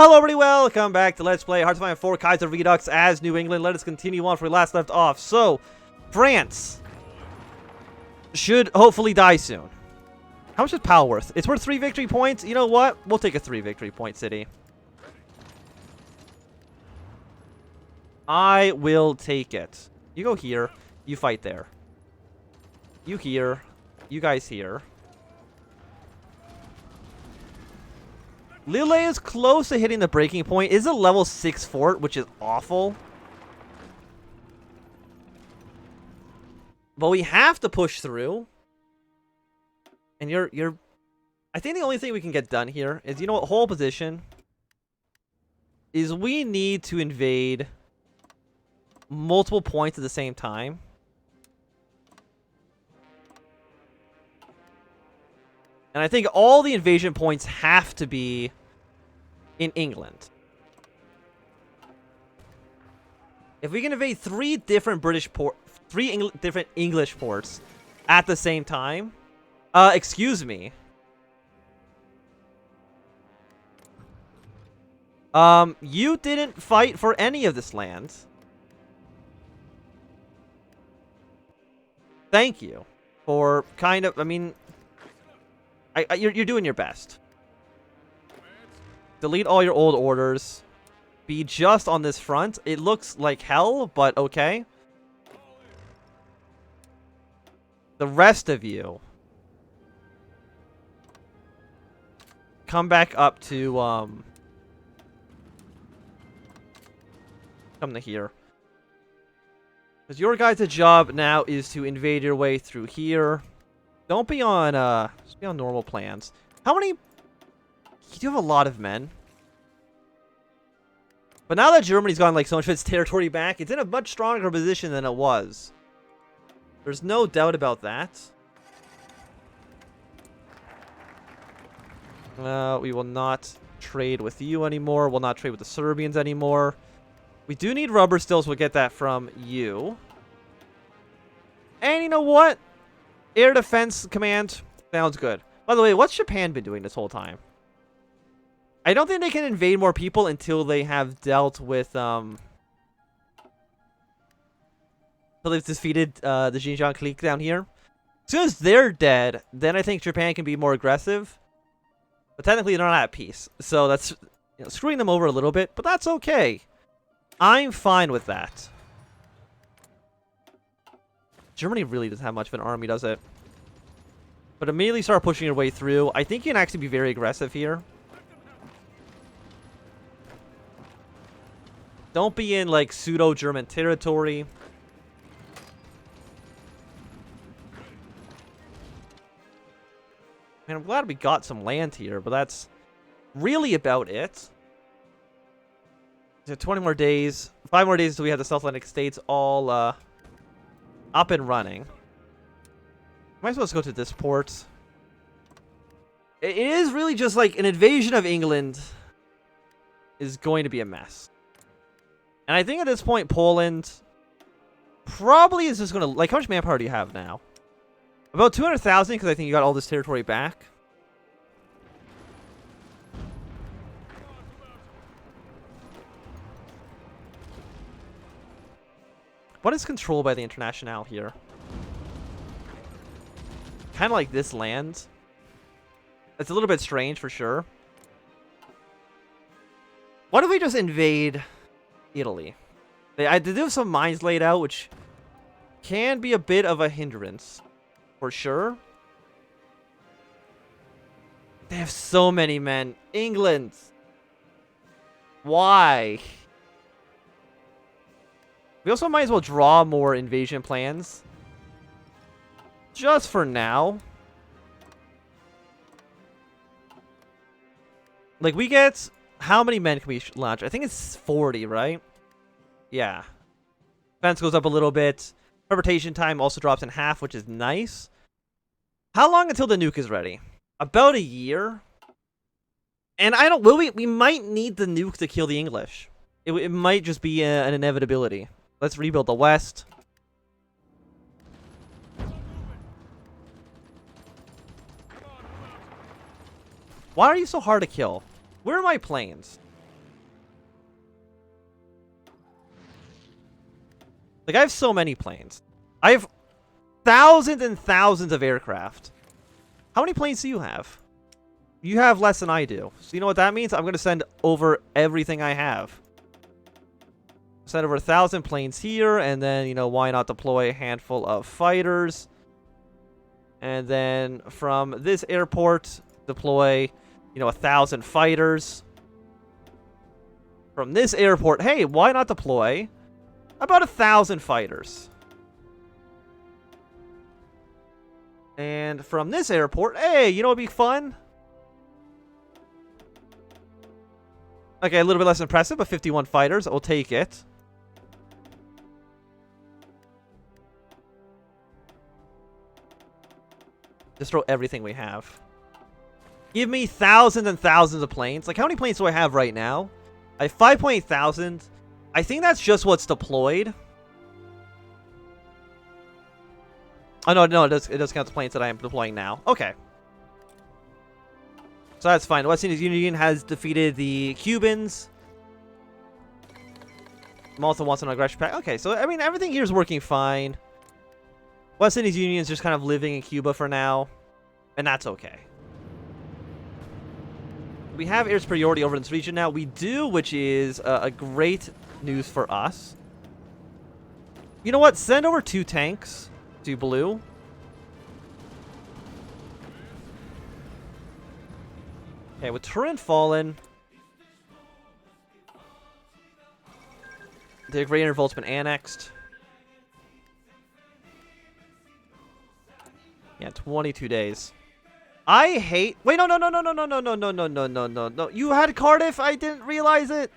Hello everybody, welcome back to Let's Play Hearts of Iron 4 Kaiserredux as New England. Let us continue on where we last left off. So, France should hopefully die soon. How much is PAL worth? It's worth 3 victory points. You know what? We'll take a 3 victory point city. I will take it. You go here. You fight there. You here. You guys here. Lille is close to hitting the breaking point. It's a level 6 fort, which is awful. But we have to push through. And I think the only thing we can get done here is, you know what, whole position is we need to invade multiple points at the same time. And I think all the invasion points have to be in England. If we can invade 3 different different English ports at the same time, excuse me. You didn't fight for any of this land. Thank you for kind of, I mean, you're doing your best. Delete all your old orders. Be just on this front. It looks like hell, but okay. The rest of you come back up to come to here. Because your guys' job now is to invade your way through here. Don't be on just be on normal plans. How many? You do have a lot of men. But now that Germany's gotten like so much of its territory back, it's in a much stronger position than it was. There's no doubt about that. We will not trade with you anymore. We'll not trade with the Serbians anymore. We do need rubber still, so we'll get that from you. And you know what? Air Defense Command sounds good. By the way, what's Japan been doing this whole time? I don't think they can invade more people until they have dealt with, until they've defeated the Xinjiang clique down here. As soon as they're dead, then I think Japan can be more aggressive. But technically they're not at peace. So that's, you know, screwing them over a little bit, but that's okay. I'm fine with that. Germany really doesn't have much of an army, does it? But immediately start pushing your way through. I think you can actually be very aggressive here. Don't be in, like, pseudo-German territory. Man, I'm glad we got some land here, but that's really about it. So 20 more days. 5 more days until we have the South Atlantic states all, up and running. Might as well just go to this port. It is really just like an invasion of England is going to be a mess. And I think at this point, Poland probably is just going to... Like, how much manpower do you have now? About 200,000, because I think you got all this territory back. What is controlled by the Internationale here? Kind of like this land. It's a little bit strange for sure. What if we just invade Italy? They do have some mines laid out, which can be a bit of a hindrance for sure. They have so many men. England. Why? We also might as well draw more invasion plans. Just for now. Like, we get... How many men can we launch? I think it's 40, right? Yeah. Defense goes up a little bit. Preparation time also drops in half, which is nice. How long until the nuke is ready? About a year. And I don't... We might need the nuke to kill the English. It might just be an inevitability. Let's rebuild the West. Why are you so hard to kill? Where are my planes? Like, I have so many planes. I have thousands and thousands of aircraft. How many planes do you have? You have less than I do. So you know what that means? I'm going to send over everything I have. Send over 1,000 planes here, and then, you know, why not deploy a handful of fighters? And then from this airport, deploy, you know, 1,000 fighters. From this airport, hey, why not deploy about 1,000 fighters? And from this airport, hey, you know what'd be fun? Okay, a little bit less impressive, but 51 fighters. I'll take it. Just throw everything we have. Give me thousands and thousands of planes. Like, how many planes do I have right now? I have 5.8 thousand. I think that's just what's deployed. Oh, no, it does count the planes that I am deploying now. Okay. So that's fine. West Indies Union has defeated the Cubans. Malta wants an aggression pact. Okay, so, I mean, everything here is working fine. West Indies Union is just kind of living in Cuba for now. And that's okay. We have air superiority over in this region now. We do, which is a great news for us. You know what? Send over 2 tanks to blue. Okay, with Turin fallen, the Great Intervolt's been annexed. Yeah, 22 days. I hate... Wait, no. You had Cardiff? I didn't realize it.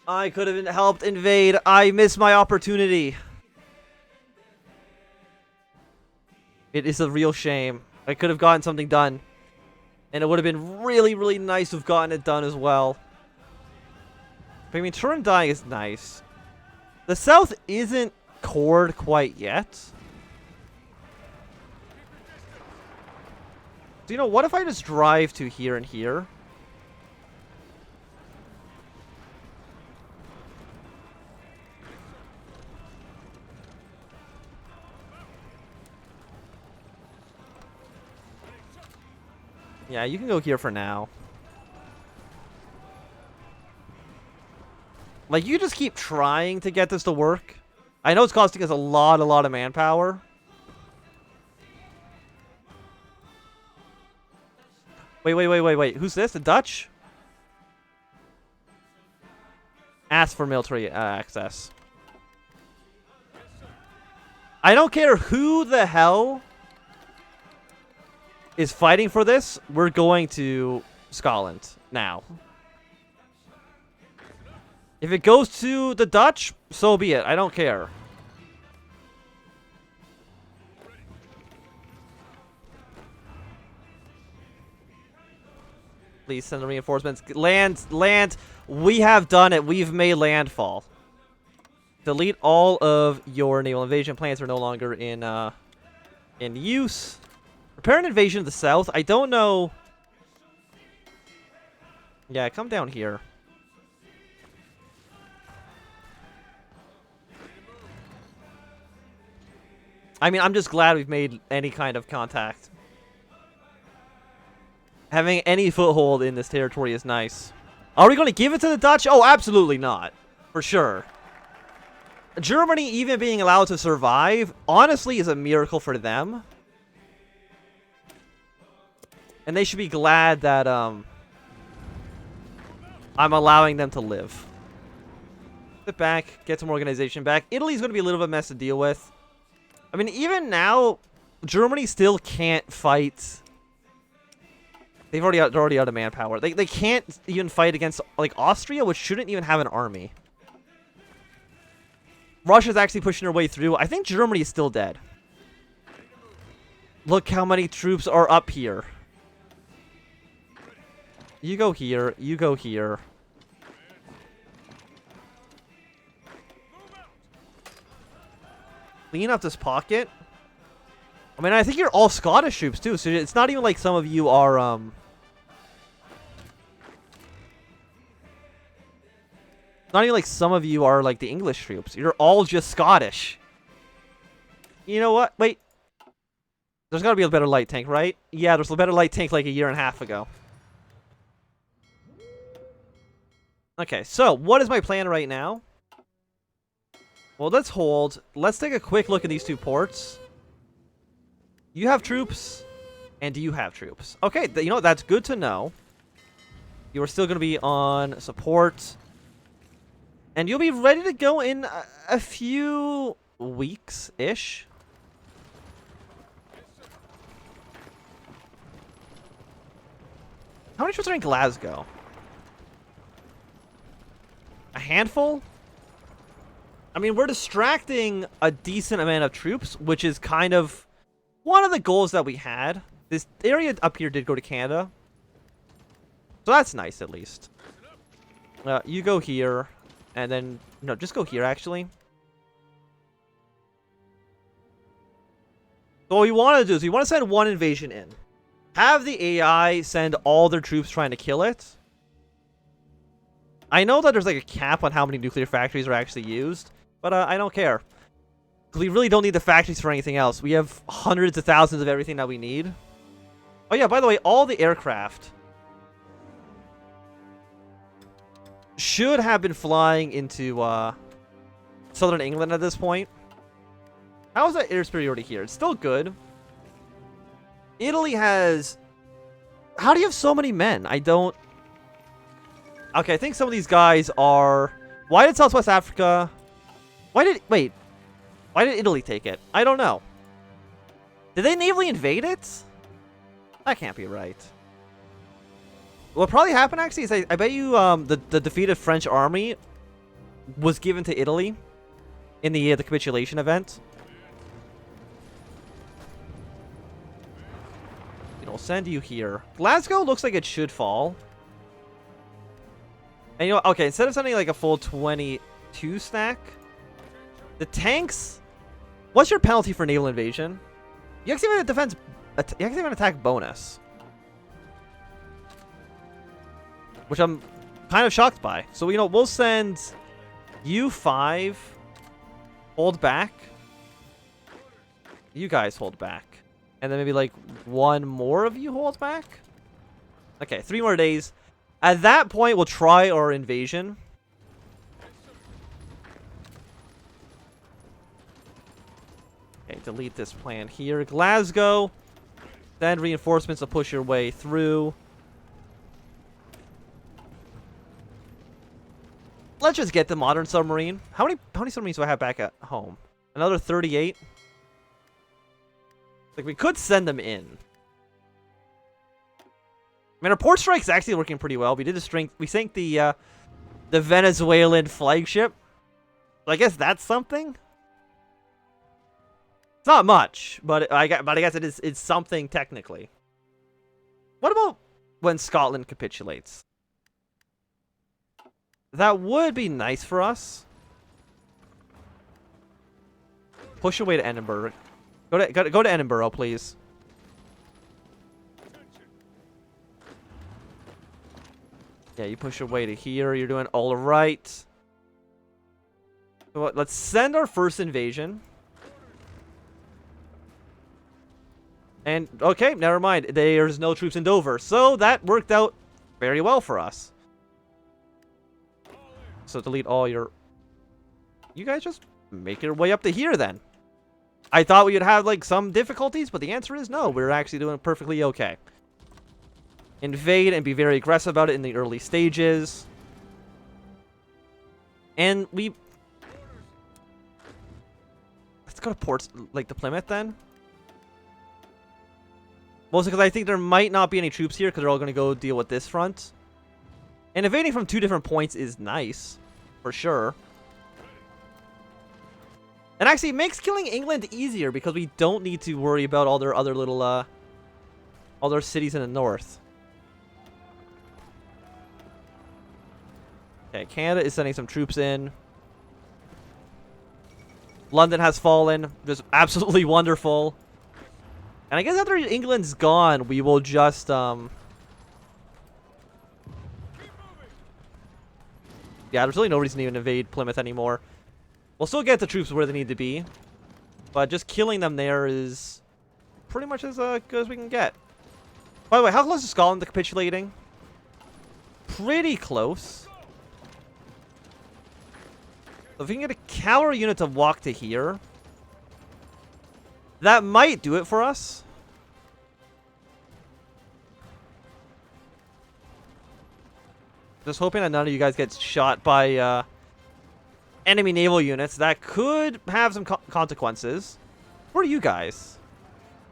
I could have helped invade. I missed my opportunity. It is a real shame. I could have gotten something done. And it would have been really, really nice to have gotten it done as well. But I mean, Turin dying is nice. The South isn't cored quite yet. So, you know, what if I just drive to here and here? Yeah, you can go here for now. Like, you just keep trying to get this to work. I know it's costing us a lot of manpower. Wait. Who's this? The Dutch? Ask for military access. I don't care who the hell is fighting for this. We're going to Scotland now. If it goes to the Dutch, so be it. I don't care. Please send the reinforcements. Land. We have done it. We've made landfall. Delete all of your naval invasion plans. Are no longer in use. Prepare an invasion of the south. I don't know. Yeah, come down here. I mean, I'm just glad we've made any kind of contact. Having any foothold in this territory is nice. Are we going to give it to the Dutch? Oh, absolutely not. For sure. Germany even being allowed to survive, honestly, is a miracle for them. And they should be glad that I'm allowing them to live. Sit back, get some organization back. Italy's going to be a little bit of a mess to deal with. I mean, even now, Germany still can't fight. They're already out of manpower. They can't even fight against, like, Austria, which shouldn't even have an army. Russia's actually pushing their way through. I think Germany is still dead. Look how many troops are up here. You go here. You go here. Clean up this pocket. I mean, I think you're all Scottish troops, too. So it's not even like some of you are, Not even like some of you are like the English troops. You're all just Scottish. You know what? Wait. There's got to be a better light tank, right? Yeah, there's a better light tank like a year and a half ago. Okay, so what is my plan right now? Well, let's hold. Let's take a quick look at these two ports. You have troops, and you have troops. Okay, you know, that's good to know. You are still going to be on support. And you'll be ready to go in a few weeks-ish. How many troops are in Glasgow? A handful? I mean, we're distracting a decent amount of troops, which is kind of one of the goals that we had. This area up here did go to Canada. So that's nice, at least. You go here, and then... No, just go here, actually. So what we want to do is we want to send one invasion in. Have the AI send all their troops trying to kill it. I know that there's like a cap on how many nuclear factories are actually used, but I don't care. Because we really don't need the factories for anything else. We have hundreds of thousands of everything that we need. Oh yeah, by the way, all the aircraft should have been flying into southern England at this point. How is that air superiority here? It's still good. Italy has... How do you have so many men? I don't... Okay, I think some of these guys are... Why did Southwest Africa... Wait. Why did Italy take it? I don't know. Did they navally invade it? That can't be right. What probably happened, actually, is I bet you the defeated French army was given to Italy in the capitulation event. I'll send you here. Glasgow looks like it should fall. And you know, okay, instead of sending like a full 22 stack, the tanks. What's your penalty for naval invasion? You actually have a defense. You actually have an attack bonus, which I'm kind of shocked by. So you know, we'll send you 5. Hold back. You guys hold back. And then maybe like one more of you hold back. Okay, 3 more days. At that point, we'll try our invasion. Okay, delete this plan here. Glasgow. Then reinforcements will push your way through. Let's just get the modern submarine. How many submarines do I have back at home? Another 38. Like, we could send them in. I mean, our port strike's actually working pretty well. We sank the Venezuelan flagship. So I guess that's something. It's not much, but I guess it's something technically. What about when Scotland capitulates? That would be nice for us. Push away to Edinburgh. Go to Edinburgh, please. Yeah, you push your way to here. You're doing all right. So let's send our first invasion. And, okay, never mind. There's no troops in Dover. So that worked out very well for us. So delete all your... You guys just make your way up to here then. I thought we would have, like, some difficulties, but the answer is no. We're actually doing perfectly okay. Invade and be very aggressive about it in the early stages. And we... Let's go to ports, like the Plymouth, then. Mostly because I think there might not be any troops here, because they're all going to go deal with this front. And invading from 2 different points is nice, for sure. And actually, it makes killing England easier because we don't need to worry about all their other little, all their cities in the north. Okay, Canada is sending some troops in. London has fallen. Just absolutely wonderful. And I guess after England's gone, we will just, Yeah, there's really no reason to even invade Plymouth anymore. We'll still get the troops where they need to be, but just killing them there is pretty much as good as we can get. By the way, how close is Scotland to capitulating? Pretty close. So if we can get a cavalry unit to walk to here, that might do it for us. Just hoping that none of you guys get shot by enemy naval units. That could have some consequences. Where are you guys?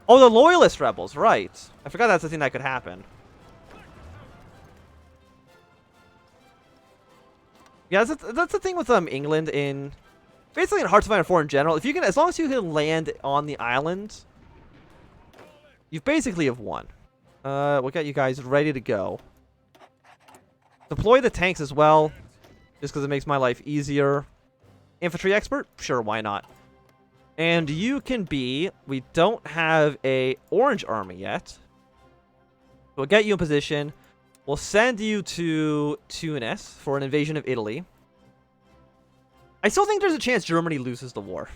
Oh, the Loyalist rebels, right. I forgot that's the thing that could happen. Yeah, that's the thing with England in... Basically in Hearts of Iron 4 in general. If you can, as long as you can land on the island, you basically have won. We'll get you guys ready to go. Deploy the tanks as well, just because it makes my life easier. Infantry expert? Sure, why not? And you can be... We don't have a orange army yet. We'll get you in position. We'll send you to Tunis for an invasion of Italy. I still think there's a chance Germany loses the war.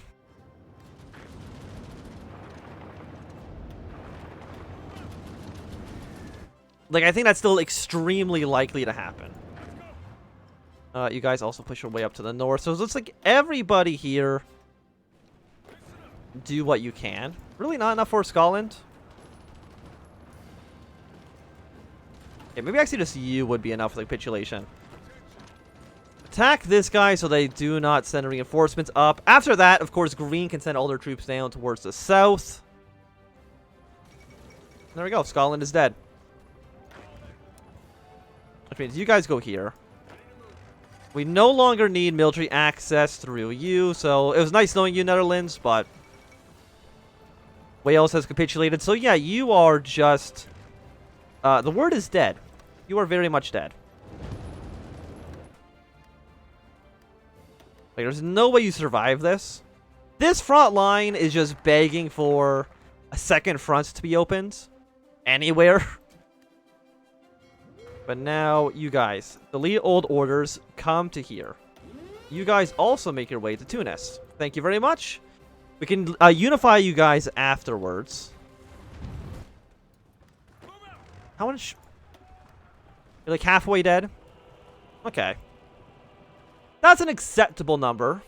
Like, I think that's still extremely likely to happen. You guys also push your way up to the north. So it looks like everybody here do what you can. Really not enough for Scotland. Okay, maybe actually just you would be enough for the capitulation. Attack this guy so they do not send reinforcements up. After that, of course, Green can send all their troops down towards the south. There we go. Scotland is dead. Which means you guys go here. We no longer need military access through you, so it was nice knowing you, Netherlands, but Wales has capitulated. So yeah, you are just... the word is dead. You are very much dead. Like, there's no way you survive this. This front line is just begging for a second front to be opened. Anywhere. But now, you guys, delete old orders, come to here. You guys also make your way to Tunis. Thank you very much. We can unify you guys afterwards. How much? You're like halfway dead? Okay. That's an acceptable number.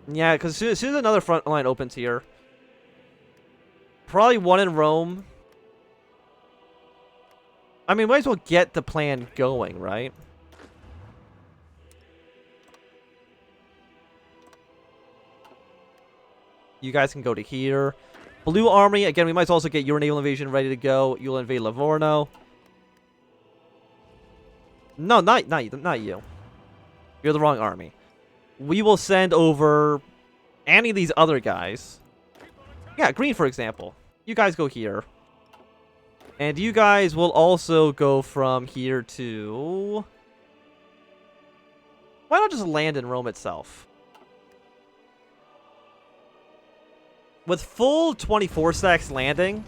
Yeah, because as soon as another front line opens here, probably one in Rome. I mean, might as well get the plan going, right? You guys can go to here. Blue Army, again, we might also get your naval invasion ready to go. You'll invade Livorno. No, not you. You're the wrong army. We will send over any of these other guys. Yeah, Green, for example. You guys go here. And you guys will also go from here to... Why not just land in Rome itself? With full 24 stacks landing,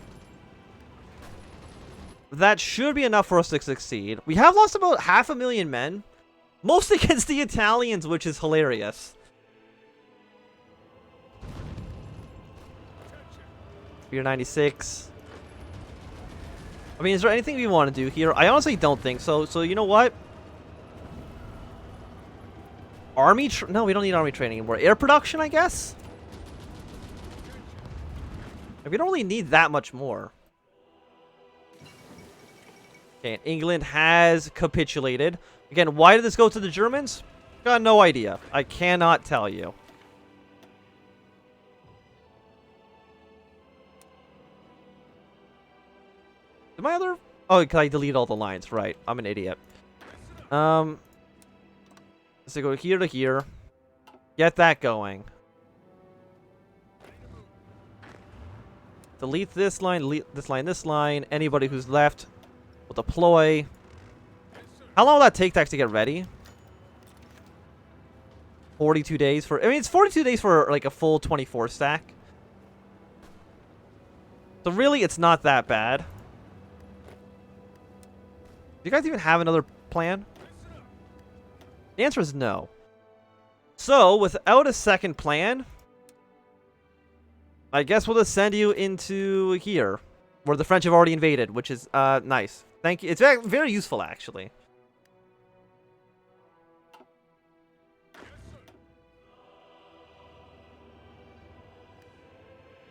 that should be enough for us to succeed. We have lost about 500,000 men. Mostly against the Italians, which is hilarious. Spear 96. I mean, is there anything we want to do here? I honestly don't think so. So, you know what? Army... No, we don't need army training anymore. Air production, I guess? We don't really need that much more. Okay, and England has capitulated. Again, why did this go to the Germans? Got no idea. I cannot tell you. Did my other... Oh, can I delete all the lines? Right. I'm an idiot. So go here to here. Get that going. Delete this line, delete this line, this line. Anybody who's left will deploy. How long will that take to actually get ready? 42 days for... I mean, it's 42 days for, like, a full 24 stack. So, really, it's not that bad. you guys even have another plan? The answer is no. So, without a second plan, I guess we'll just send you into here, where the French have already invaded, which is nice. Thank you. It's very, very useful, actually.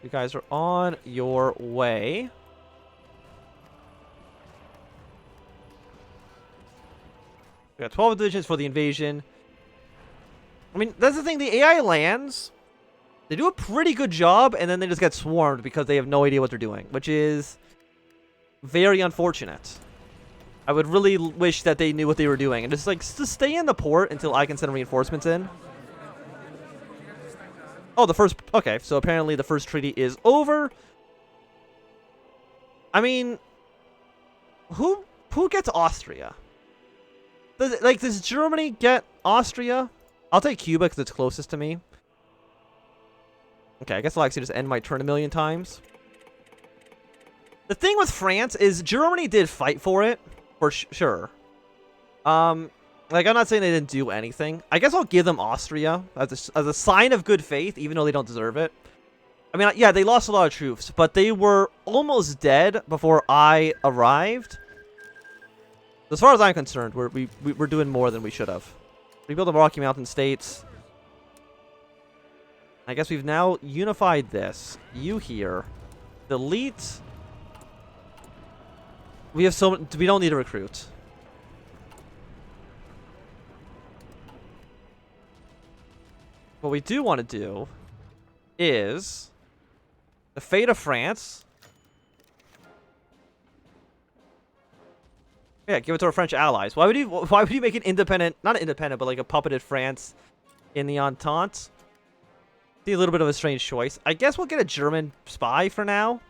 You guys are on your way. We got 12 divisions for the invasion. I mean, that's the thing. The AI lands, they do a pretty good job, and then they just get swarmed because they have no idea what they're doing, which is very unfortunate. I would really wish that they knew what they were doing and just stay in the port until I can send reinforcements in. Oh, the first... Okay, so apparently the first treaty is over. I mean, who gets Austria? Does Germany get Austria? I'll take Cuba because it's closest to me. Okay, I guess I'll actually just end my turn a million times. The thing with France is Germany did fight for it, for sure. Like, I'm not saying they didn't do anything. I guess I'll give them Austria as a sign of good faith, even though they don't deserve it. I mean, yeah, they lost a lot of troops, but they were almost dead before I arrived. As far as I'm concerned, we're doing more than we should have. Rebuild the Rocky Mountain states. I guess we've now unified this. You here. Delete. We have we don't need to recruit. What we do want to do is the fate of France. Yeah, give it to our French allies. Why would you make an independent, not independent, but like a puppeted France in the Entente? See, a little bit of a strange choice. I guess we'll get a German spy for now.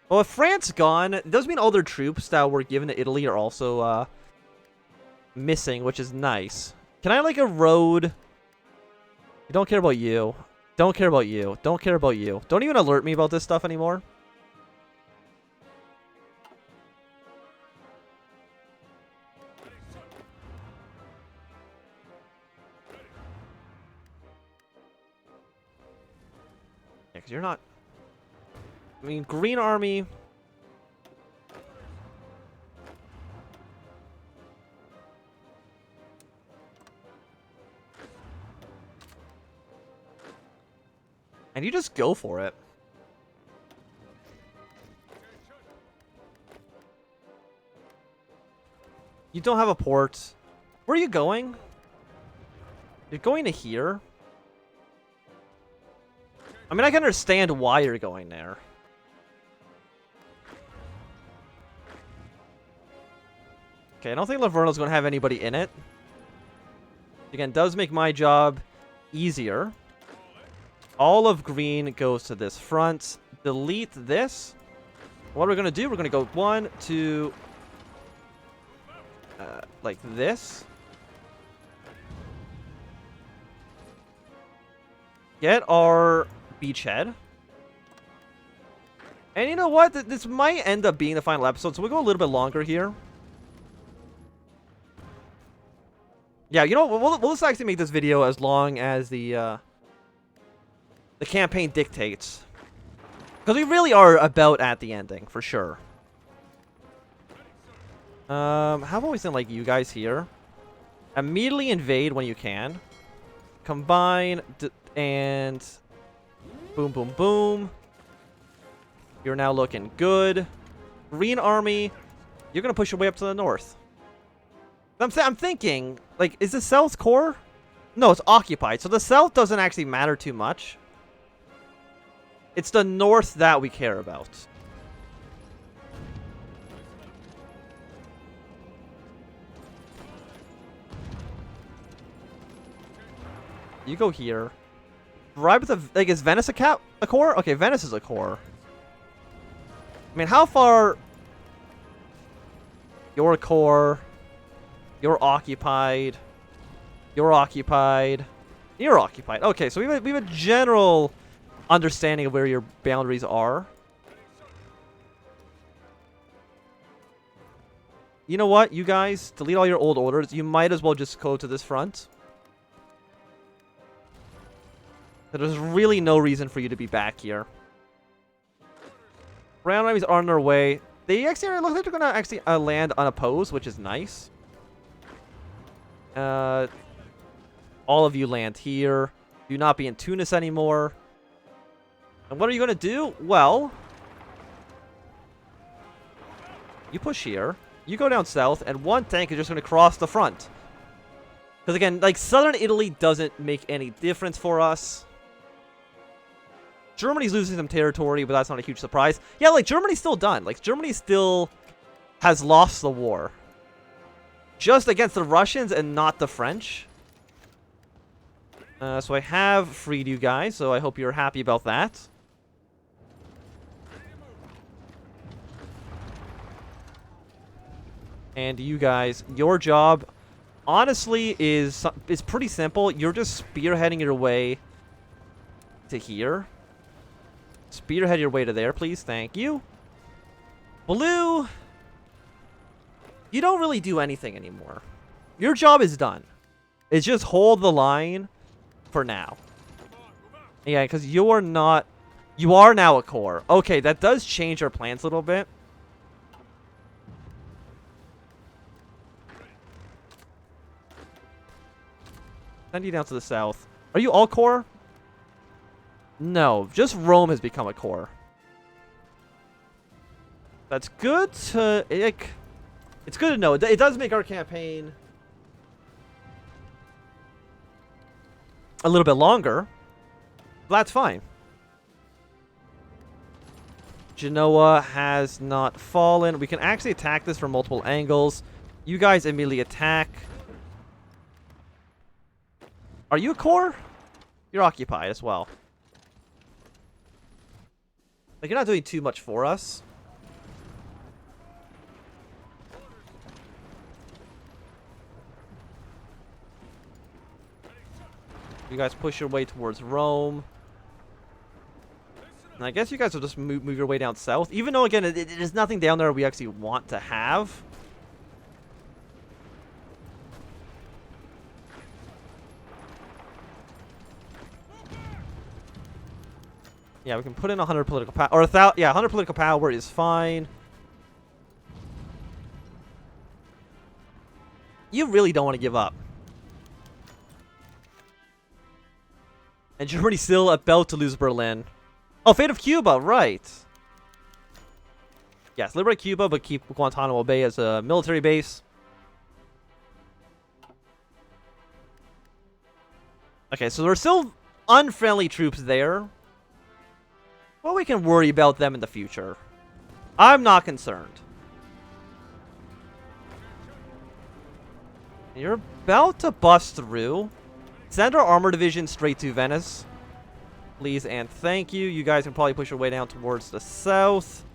Well, with France gone, it does mean all their troops that were given to Italy are also missing, which is nice. Can I like a road? I don't care about you. Don't care about you. Don't care about you. Don't even alert me about this stuff anymore. Yeah, because you're not... I mean, Green Army... And you just go for it. You don't have a port. Where are you going? You're going to here? I mean, I can understand why you're going there. Okay, I don't think Laverno's going to have anybody in it. Again, does make my job easier. All of green goes to this front. Delete this. What we're going to do, we're going to go 1, 2... like this. Get our beachhead. And you know what? This might end up being the final episode, so we'll go a little bit longer here. Yeah, you know, we'll just actually make this video as long as the campaign dictates. Because we really are about at the ending, for sure. How about we send, like, you guys here? Immediately invade when you can. Combine, and... Boom, boom, boom. You're now looking good. Green Army, you're going to push your way up to the north. I'm thinking, like, is the South core? No, it's occupied. So the South doesn't actually matter too much. It's the North that we care about. You go here. Right with the... Like, is Venice a core? Okay, Venice is a core. I mean, how far... You're a core... You're occupied. You're occupied. You're occupied. Okay, so we have a general understanding of where your boundaries are. You know what, you guys? Delete all your old orders. You might as well just go to this front. There's really no reason for you to be back here. Round enemies are on their way. They actually look like they're gonna actually land unopposed, which is nice. All of you land here. Do not be in Tunis anymore. And what are you gonna do? Well, you push here. You go down south, and one tank is just gonna cross the front. Because again, like, southern Italy doesn't make any difference for us. Germany's losing some territory, but that's not a huge surprise. Yeah, like, Germany's still done. Like, Germany still has lost the war. Just against the Russians and not the French. So I have freed you guys, so I hope you're happy about that. And you guys, your job, honestly, is pretty simple. You're just spearheading your way to here. Spearhead your way to there, please. Thank you. Blue, you don't really do anything anymore. Your job is done. It's just hold the line for now. Yeah, because you are not... You are now a core. Okay, that does change our plans a little bit. Send you down to the south. Are you all core? No, just Rome has become a core. That's good to... It's good to know. It does make our campaign a little bit longer. But that's fine. Genoa has not fallen. We can actually attack this from multiple angles. You guys immediately attack. Are you a core? You're occupied as well. Like, you're not doing too much for us. You guys push your way towards Rome. And I guess you guys will just move your way down south. Even though, again, there's nothing down there we actually want to have. Yeah, we can put in 100 political power, or 1,000. Yeah, 100 political power is fine. You really don't want to give up. And Germany's still about to lose Berlin. Oh, fate of Cuba, right? Yes, liberate Cuba, but keep Guantanamo Bay as a military base. Okay, so there's still unfriendly troops there. Well, we can worry about them in the future. I'm not concerned. You're about to bust through. Send our armor division straight to Venice. Please and thank you. You guys can probably push your way down towards the south.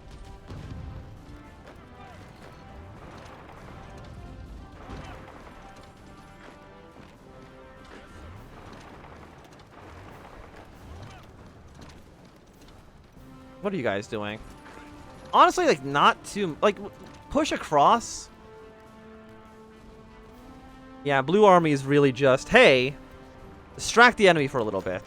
What are you guys doing? Honestly, like, not too... Like, push across. Yeah, Blue Army is really just, hey, distract the enemy for a little bit.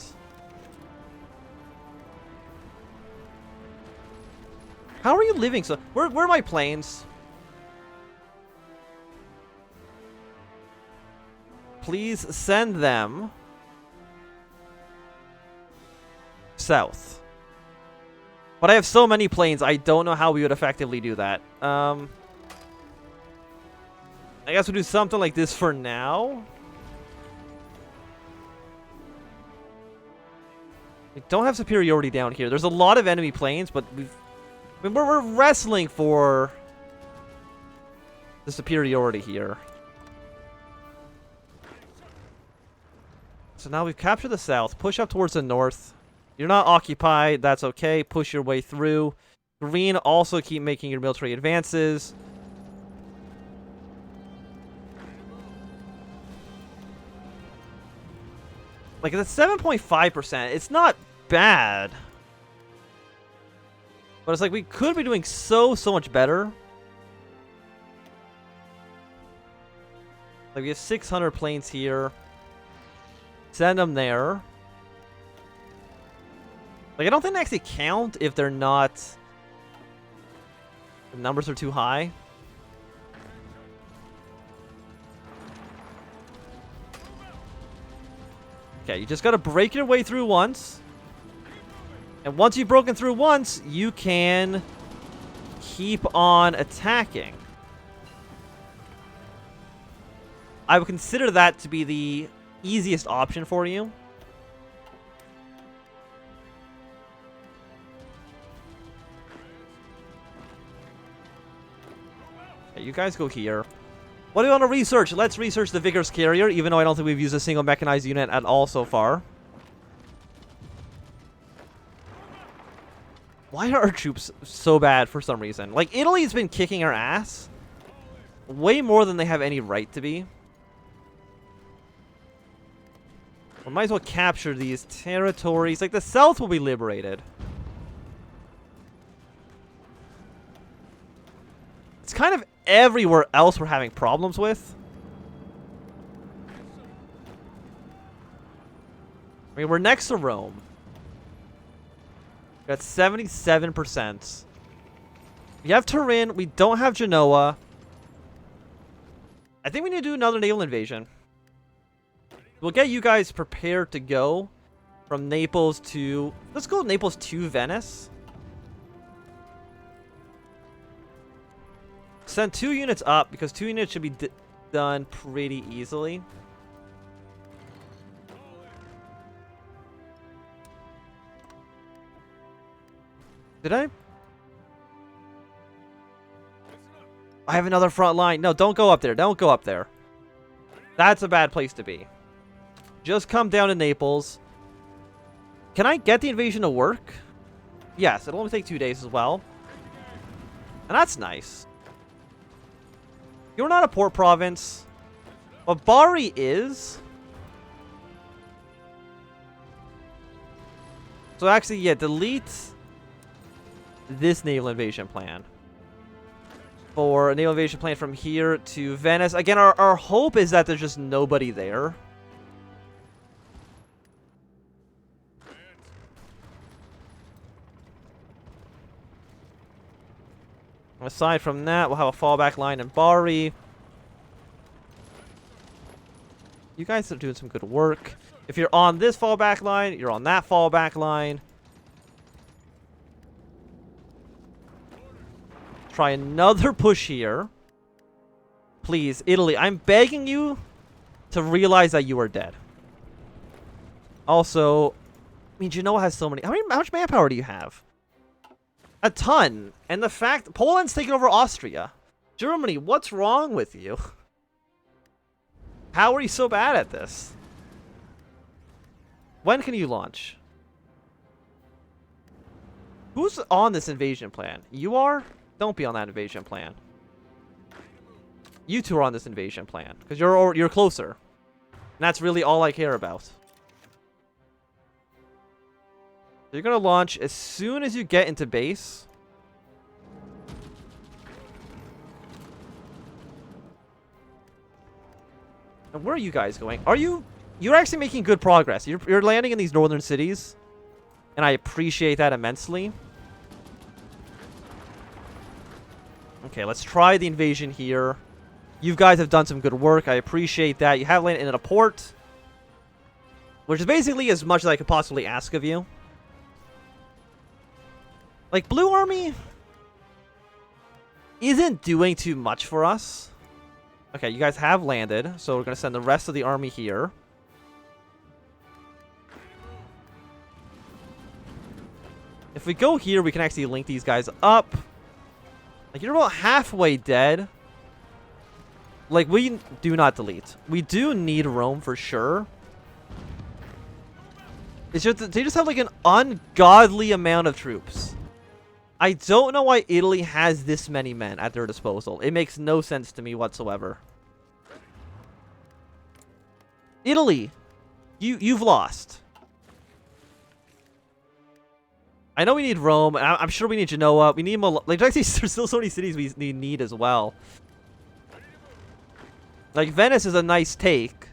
How are you living so... Where are my planes? Please send them south. But I have so many planes, I don't know how we would effectively do that. I guess we'll do something like this for now. We don't have superiority down here. There's a lot of enemy planes, but we're wrestling for the superiority here. So now we've captured the south. Push up towards the north. You're not occupied. That's okay. Push your way through. Green, also keep making your military advances. Like, that's 7.5%. It's not bad. But it's like we could be doing so much better. Like, we have 600 planes here. Send them there. Like, I don't think they actually count if they're not... The numbers are too high. Okay, you just gotta break your way through once. And once you've broken through once, you can keep on attacking. I would consider that to be the easiest option for you. Okay, you guys go here. What do you want to research? Let's research the Vigorous Carrier, even though I don't think we've used a single mechanized unit at all so far. Why are our troops so bad for some reason? Like, Italy's been kicking our ass. Way more than they have any right to be. We might as well capture these territories. Like, the south will be liberated. It's kind of everywhere else we're having problems with. I mean, we're next to Rome. We're at 77%. We have Turin. We don't have Genoa. I think we need to do another naval invasion. We'll get you guys prepared to go from Naples to... Let's go Naples to Venice. Send 2 units up, because 2 units should be done pretty easily. Did I? I have another front line. No, don't go up there. Don't go up there. That's a bad place to be. Just come down to Naples. Can I get the invasion to work? Yes, it'll only take 2 days as well. And that's nice. You're not a port province. But Bari is. So actually, yeah, delete this naval invasion plan. For a naval invasion plan from here to Venice. Again, our hope is that there's just nobody there. Aside from that, we'll have a fallback line in Bari. You guys are doing some good work. If you're on this fallback line, you're on that fallback line. Try another push here. Please, Italy, I'm begging you to realize that you are dead. Also, I mean, Genoa has so many... How much manpower do you have? A ton. And the fact... Poland's taking over Austria. Germany, what's wrong with you? How are you so bad at this? When can you launch? Who's on this invasion plan? You are? Don't be on that invasion plan. You two are on this invasion plan. Because you're closer. And that's really all I care about. You're going to launch as soon as you get into base. And where are you guys going? You're actually making good progress. You're landing in these northern cities. And I appreciate that immensely. Okay, let's try the invasion here. You guys have done some good work. I appreciate that. You have landed in a port. Which is basically as much as I could possibly ask of you. Like, Blue Army isn't doing too much for us. Okay, you guys have landed, so we're going to send the rest of the army here. If we go here, we can actually link these guys up. Like, you're about halfway dead. Like, we do not delete. We do need Rome for sure. It's just they just have like an ungodly amount of troops. I don't know why Italy has this many men at their disposal. It makes no sense to me whatsoever. Italy, you've lost. I know we need Rome. I'm sure we need Genoa. We need like actually there's still so many cities we need as well. Like, Venice is a nice take.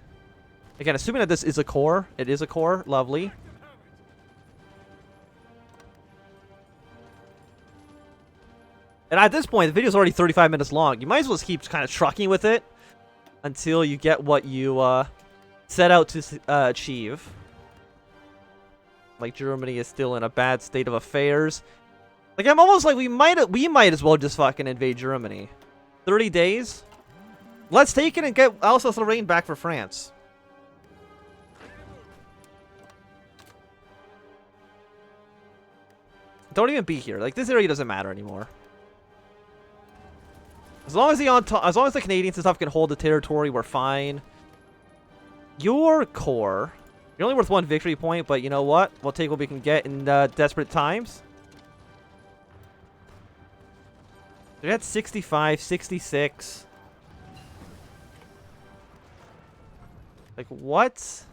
Again, assuming that this is a core. It is a core. Lovely. And at this point, the video's already 35 minutes long. You might as well just keep kind of trucking with it until you get what you set out to achieve. Like, Germany is still in a bad state of affairs. Like, I'm almost like we might as well just fucking invade Germany. 30 days? Let's take it and get Alsace-Lorraine back for France. Don't even be here. Like, this area doesn't matter anymore. As long as the Canadians and stuff can hold the territory, we're fine. Your core, you're only worth 1 victory point, but you know what? We'll take what we can get in desperate times. They're at 65, 66. Like, what?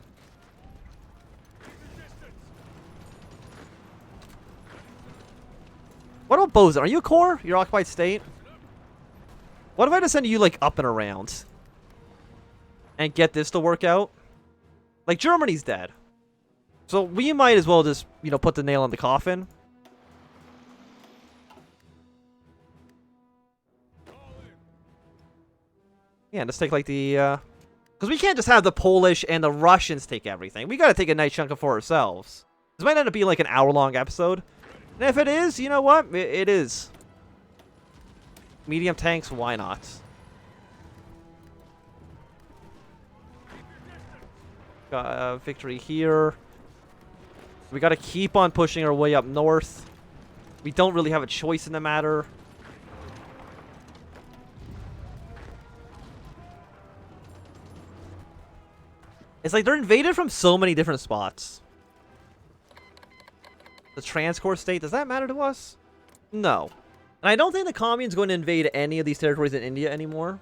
What about Bozen? Are you a core? You're occupied state? What if I just send you, like, up and around? And get this to work out? Like, Germany's dead. So we might as well just, you know, put the nail in the coffin. Yeah, let's take, like, the, because we can't just have the Polish and the Russians take everything. We gotta take a nice chunk of for ourselves. This might end up being, like, an hour-long episode. And if it is, you know what? It is. Medium tanks, why not? Got a victory here. We gotta keep on pushing our way up north. We don't really have a choice in the matter. It's like they're invaded from so many different spots. The Transcore state, does that matter to us? No. And I don't think the Commune's going to invade any of these territories in India anymore.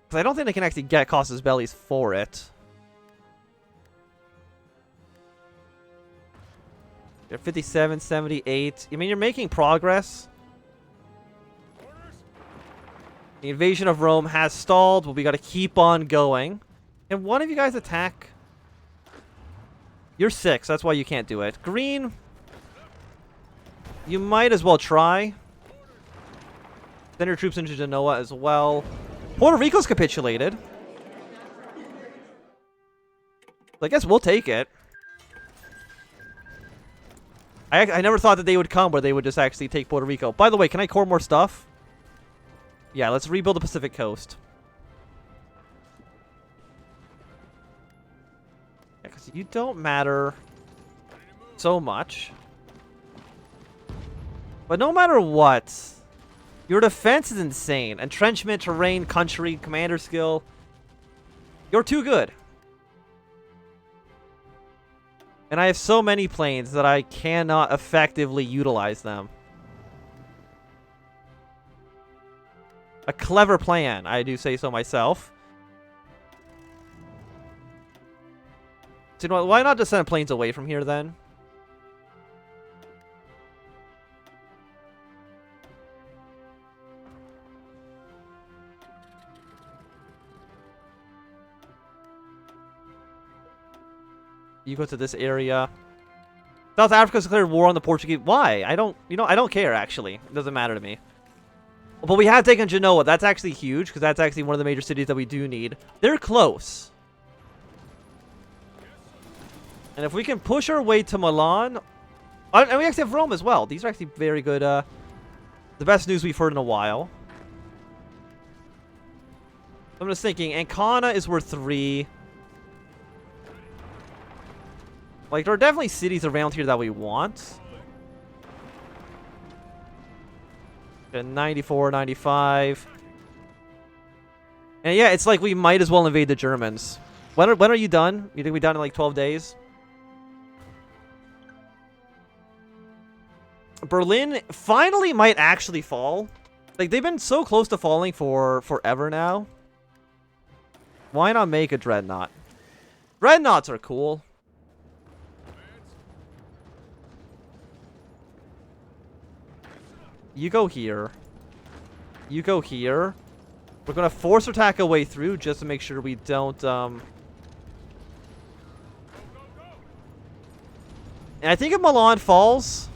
Because I don't think they can actually get Casus Bellis for it. They're 57, 78. I mean, you're making progress. The invasion of Rome has stalled, but we got to keep on going. Can one of you guys attack? You're 6, that's why you can't do it. Green, you might as well try. Send your troops into Genoa as well. Puerto Rico's capitulated. I guess we'll take it. I never thought that they would come where they would just actually take Puerto Rico. By the way, can I core more stuff? Yeah, let's rebuild the Pacific coast. Yeah, because you don't matter so much. But no matter what, your defense is insane. Entrenchment, terrain, country, commander skill. You're too good. And I have so many planes that I cannot effectively utilize them. A clever plan, I do say so myself. So, you know what, why not just send planes away from here then? You go to this area. South Africa's declared war on the Portuguese. Why? I don't care, actually. It doesn't matter to me. But we have taken Genoa. That's actually huge, because that's actually one of the major cities that we do need. They're close. And if we can push our way to Milan... And we actually have Rome as well. These are actually very good, the best news we've heard in a while. I'm just thinking, Ancona is worth 3. Like, there are definitely cities around here that we want. And 94, 95. And yeah, it's like we might as well invade the Germans. When are you done? You think we're done in like 12 days? Berlin finally might actually fall. Like, they've been so close to falling for forever now. Why not make a Dreadnought? Dreadnoughts are cool. You go here. You go here. We're going to force attack our way through just to make sure we don't... And I think if Milan falls...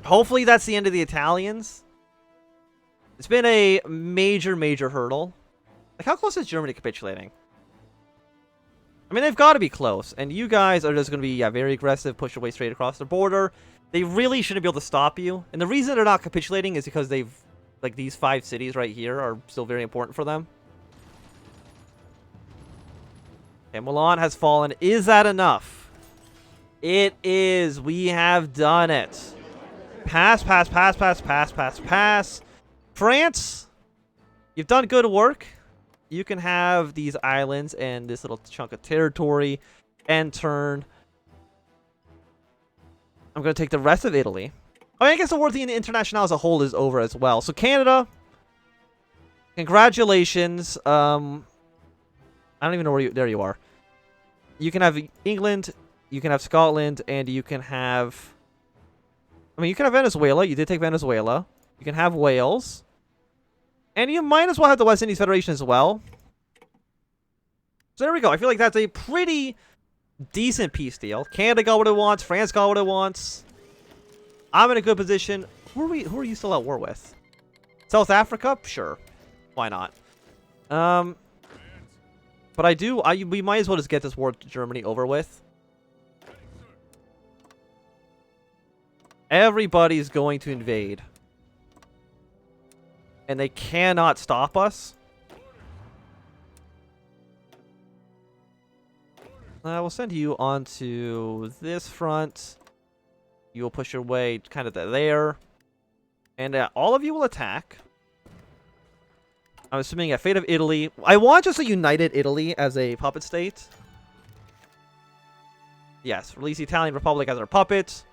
Hopefully that's the end of the Italians. It's been a major, major hurdle. Like, how close is Germany capitulating? I mean, they've got to be close. And you guys are just going to be, yeah, very aggressive, push your way straight across the border. They really shouldn't be able to stop you. And the reason they're not capitulating is because they've... Like, these 5 cities right here are still very important for them. And Milan has fallen. Is that enough? It is. We have done it. Pass, pass, pass, pass, pass, pass, pass. France, you've done good work. You can have these islands and this little chunk of territory. End turn. I'm going to take the rest of Italy. Oh, I guess the war the International as a whole is over as well. So Canada, congratulations. I don't even know where you... There you are. You can have England, you can have Scotland, and you can have... I mean, you can have Venezuela. You did take Venezuela. You can have Wales. And you might as well have the West Indies Federation as well. So there we go. I feel like that's a pretty decent peace deal. Canada got what it wants. France got what it wants. I'm in a good position. Who are you still at war with? South Africa? Sure. Why not? But we might as well just get this war to Germany over with. Everybody's going to invade. And they cannot stop us. We'll send you onto this front. You will push your way kind of there. And all of you will attack. I'm assuming a fate of Italy. I want just a united Italy as a puppet state. Yes, release the Italian Republic as our puppet.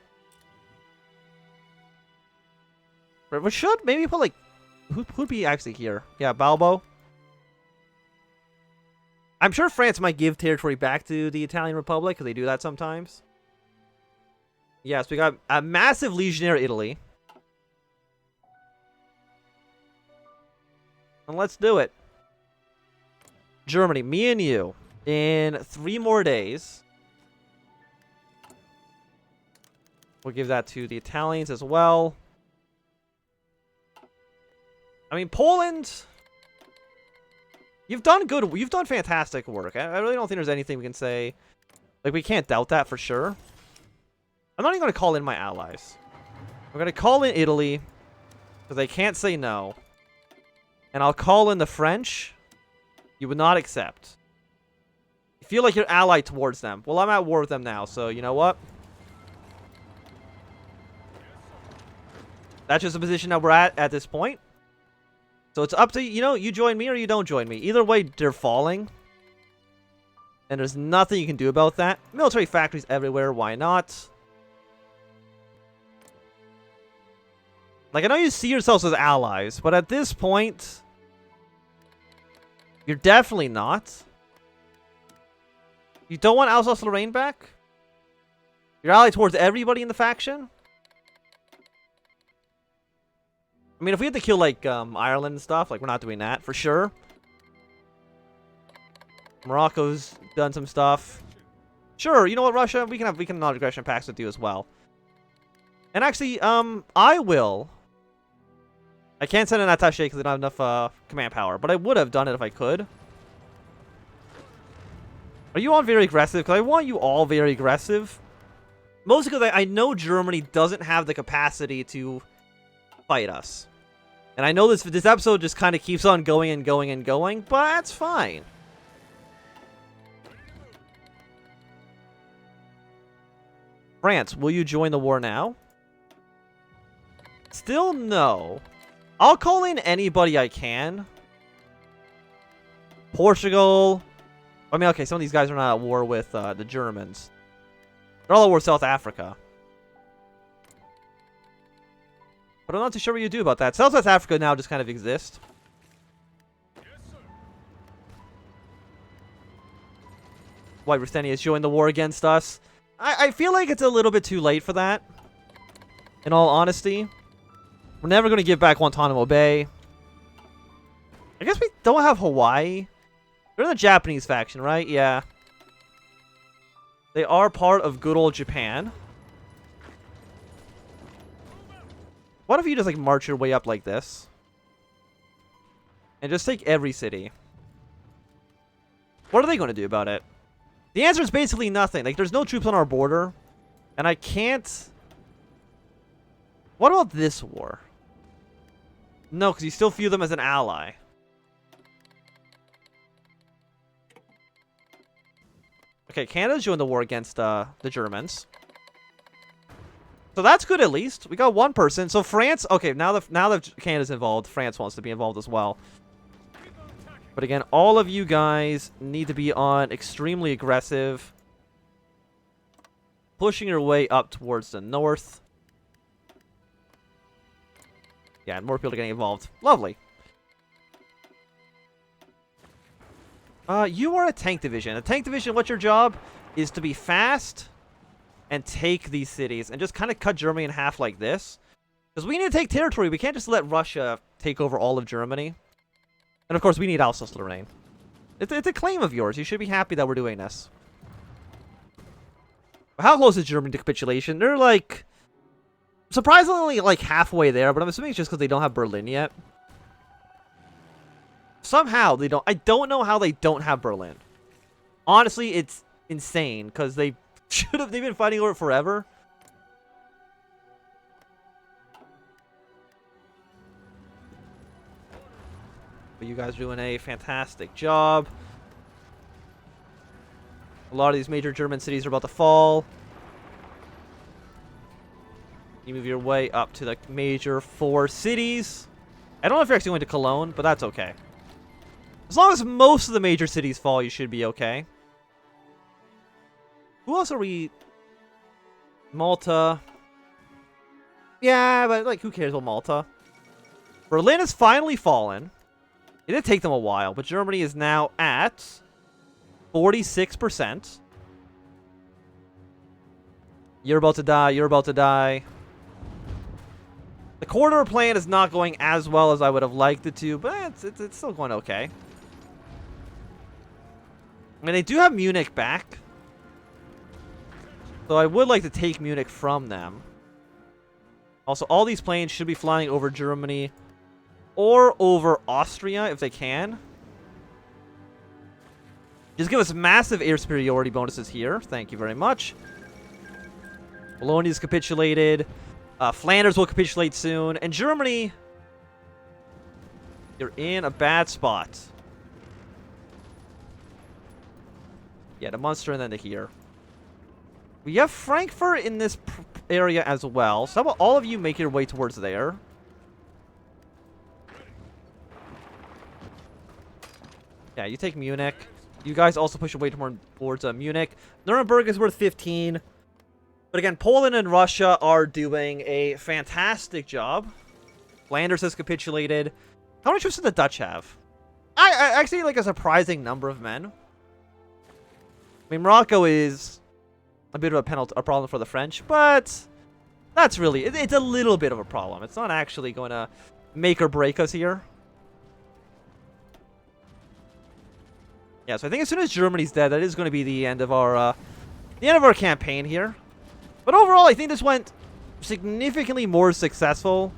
We should maybe put like... Who'd be actually here? Yeah, Balbo. I'm sure France might give territory back to the Italian Republic, because they do that sometimes. Yes, we got a massive legionnaire Italy. And let's do it. Germany, me and you, in 3 more days. We'll give that to the Italians as well. I mean, Poland, you've done good. You've done fantastic work. I really don't think there's anything we can say. Like, we can't doubt that for sure. I'm not even going to call in my allies. I'm going to call in Italy, because they can't say no. And I'll call in the French. You would not accept. You feel like you're allied towards them. Well, I'm at war with them now, so you know what? That's just the position that we're at this point. So it's up to, you know, you join me or you don't join me. Either way, they're falling. And there's nothing you can do about that. Military factories everywhere, why not? Like, I know you see yourselves as allies, but at this point, you're definitely not. You don't want Alsace-Lorraine back? You're allied towards everybody in the faction? I mean, if we had to kill, like, Ireland and stuff, like, we're not doing that, for sure. Morocco's done some stuff. Sure, you know what, Russia? We can non-aggression pacts with you as well. And actually, I will. I can't send an attaché because I don't have enough, command power, but I would have done it if I could. Are you all very aggressive? Because I want you all very aggressive. Mostly because I know Germany doesn't have the capacity to fight us. And I know this episode just kind of keeps on going and going and going, but that's fine. France, will you join the war now? Still no. I'll call in anybody I can. Portugal. I mean, okay, some of these guys are not at war with the Germans. They're all at war with South Africa. But I'm not too sure what you do about that. South Africa now just kind of exists. White Ruthenia has joined the war against us. I feel like it's a little bit too late for that. In all honesty. We're never going to give back Guantanamo Bay. I guess we don't have Hawaii. They're the Japanese faction, right? Yeah. They are part of good old Japan. What if you just, like, march your way up like this? And just take every city. What are they going to do about it? The answer is basically nothing. Like, there's no troops on our border. And I can't... What about this war? No, because you still view them as an ally. Okay, Canada's joined the war against the Germans. So that's good at least. We got one person. So France... Okay, now that Canada's involved, France wants to be involved as well. But again, all of you guys need to be on extremely aggressive. Pushing your way up towards the north. Yeah, and more people are getting involved. Lovely. You are a tank division. A tank division, what's your job? Is to be fast and take these cities. And just kind of cut Germany in half like this. Because we need to take territory. We can't just let Russia take over all of Germany. And of course, we need Alsace-Lorraine. It's a claim of yours. You should be happy that we're doing this. How close is Germany to capitulation? They're like... surprisingly, like, halfway there. But I'm assuming it's just because they don't have Berlin yet. Somehow, they don't... I don't know how they don't have Berlin. Honestly, it's insane. Because they should have... They've been fighting over it forever. But you guys are doing a fantastic job. A lot of these major German cities are about to fall. You move your way up to the major 4 cities. I don't know if you're actually going to Cologne, but that's okay. As long as most of the major cities fall, you should be okay. Who else are we? Malta. Yeah, but like, who cares about Malta? Berlin has finally fallen. It did take them a while, but Germany is now at 46%. You're about to die. You're about to die. The corridor plan is not going as well as I would have liked it to, but it's still going okay. I mean, they do have Munich back. So I would like to take Munich from them. Also, all these planes should be flying over Germany or over Austria if they can. Just give us massive air superiority bonuses here. Thank you very much. Bologna's capitulated. Flanders will capitulate soon. And Germany, you're in a bad spot. Yeah, to Munster and then to here. We have Frankfurt in this area as well. So how about all of you make your way towards there? Yeah, you take Munich. You guys also push your way towards Munich. Nuremberg is worth 15. But again, Poland and Russia are doing a fantastic job. Flanders has capitulated. How many troops do the Dutch have? I actually like a surprising number of men. I mean, Morocco is a bit of a problem for the French, but that's really... It's a little bit of a problem. It's not actually going to make or break us here. Yeah, so I think as soon as Germany's dead, that is going to be the end of our campaign here. But overall, I think this went significantly more successful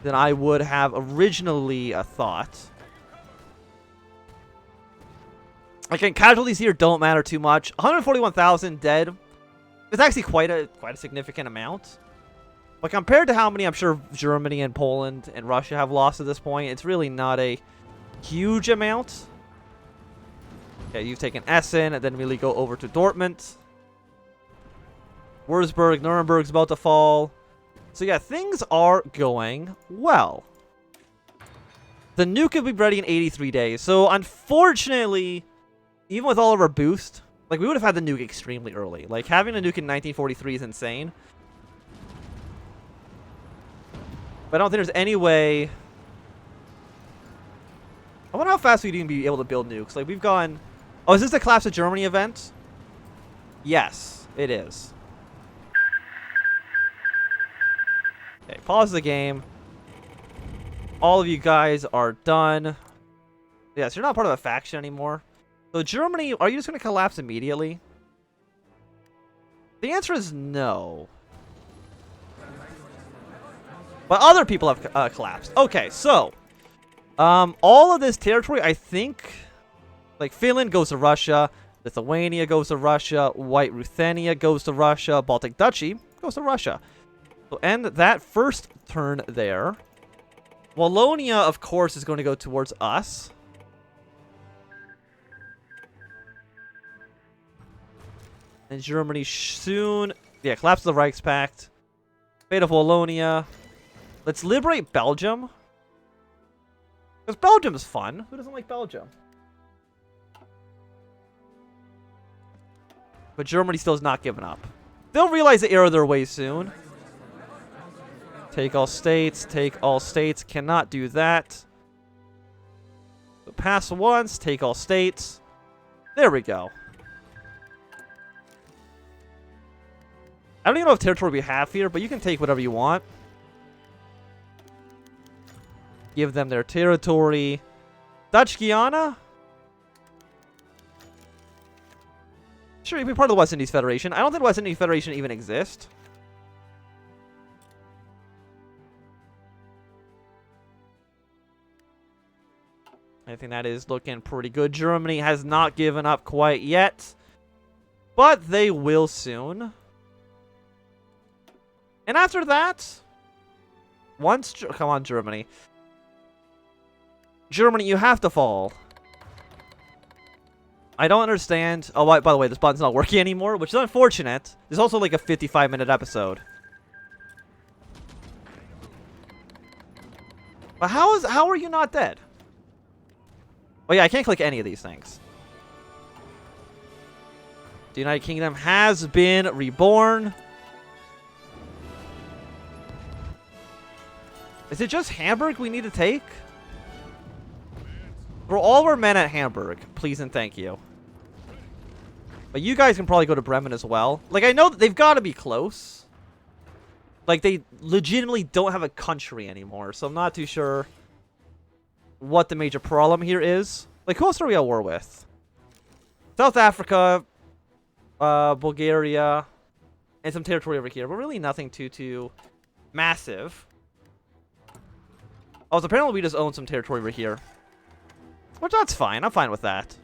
than I would have originally thought. Again, casualties here don't matter too much. 141,000 dead. It's actually quite a significant amount. But compared to how many I'm sure Germany and Poland and Russia have lost at this point, it's really not a huge amount. Okay, you've taken Essen, and then really go over to Dortmund. Wurzburg, Nuremberg's about to fall. So yeah, things are going well. The nuke will be ready in 83 days. So unfortunately, even with all of our boost, like we would have had the nuke extremely early. Like having a nuke in 1943 is insane. But I don't think there's any way. I wonder how fast we'd even be able to build nukes. Like we've gone. Oh, is this the Collapse of Germany event? Yes, it is. Okay, pause the game. All of you guys are done. Yeah, so you're not part of a faction anymore. So Germany, are you just going to collapse immediately? The answer is no. But other people have collapsed. Okay, so all of this territory, I think, like Finland goes to Russia, Lithuania goes to Russia, White Ruthenia goes to Russia, Baltic Duchy goes to Russia. So end that first turn there. Wallonia, of course, is going to go towards us. And Germany soon, yeah, collapse of the Reichspakt. Fate of Wallonia. Let's liberate Belgium. Because Belgium's fun. Who doesn't like Belgium? But Germany still is not giving up. They'll realize the error of their ways soon. Take all states. Take all states. Cannot do that. So pass once. Take all states. There we go. I don't even know what territory we have here, but you can take whatever you want. Give them their territory. Dutch Guiana? Sure, you can be part of the West Indies Federation. I don't think the West Indies Federation even exists. I think that is looking pretty good. Germany has not given up quite yet, but they will soon. And after that, come on, Germany. Germany, you have to fall. I don't understand. Oh, by the way, this button's not working anymore, which is unfortunate. There's also like a 55-minute episode. But how are you not dead? Oh yeah, I can't click any of these things. The United Kingdom has been reborn. Is it just Hamburg we need to take? Throw all our men at Hamburg, please and thank you. But you guys can probably go to Bremen as well. Like, I know that they've got to be close. Like, they legitimately don't have a country anymore, so I'm not too sure what the major problem here is. Like, who else are we at war with? South Africa, Bulgaria, and some territory over here, but really nothing too massive. Oh, so apparently we just own some territory over here. Which, that's fine. I'm fine with that.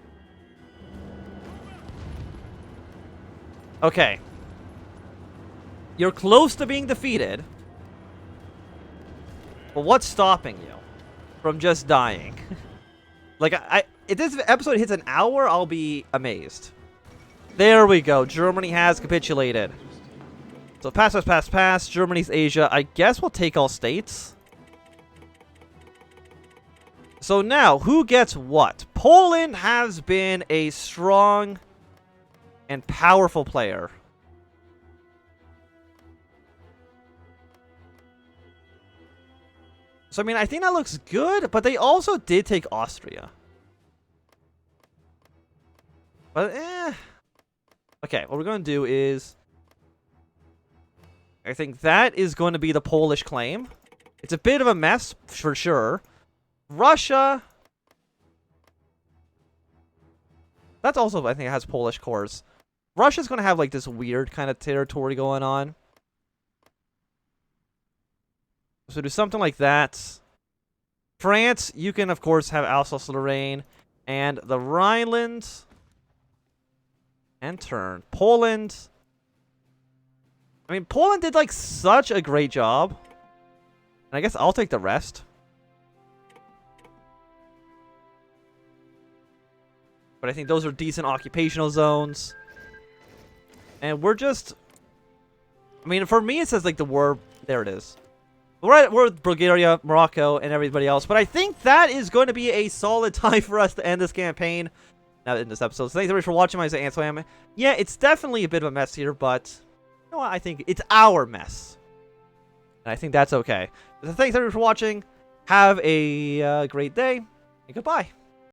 Okay. You're close to being defeated. But what's stopping you from just dying? Like, if this episode hits an hour, I'll be amazed. There we go. Germany has capitulated. So pass. Germany's Asia. I guess we'll take all states. So now, who gets what? Poland has been a strong and powerful player. So, I mean, I think that looks good, but they also did take Austria. But, okay, what we're going to do is... I think that is going to be the Polish claim. It's a bit of a mess, for sure. Russia. That's also, I think, it has Polish cores. Russia's going to have, like, this weird kind of territory going on. So do something like that. France, you can, of course, have Alsace-Lorraine. And the Rhineland. And turn. Poland. I mean, Poland did, like, such a great job. And I guess I'll take the rest. But I think those are decent occupational zones. And we're just... I mean, for me, it says, like, the war... There it is. We're with Bulgaria, Morocco, and everybody else. But I think that is going to be a solid time for us to end this campaign. Now, in this episode. So thanks, everybody, for watching. My name is Antoine. Yeah, it's definitely a bit of a mess here, but... You know what? I think it's our mess. And I think that's okay. So thanks, everybody, for watching. Have a great day. And goodbye.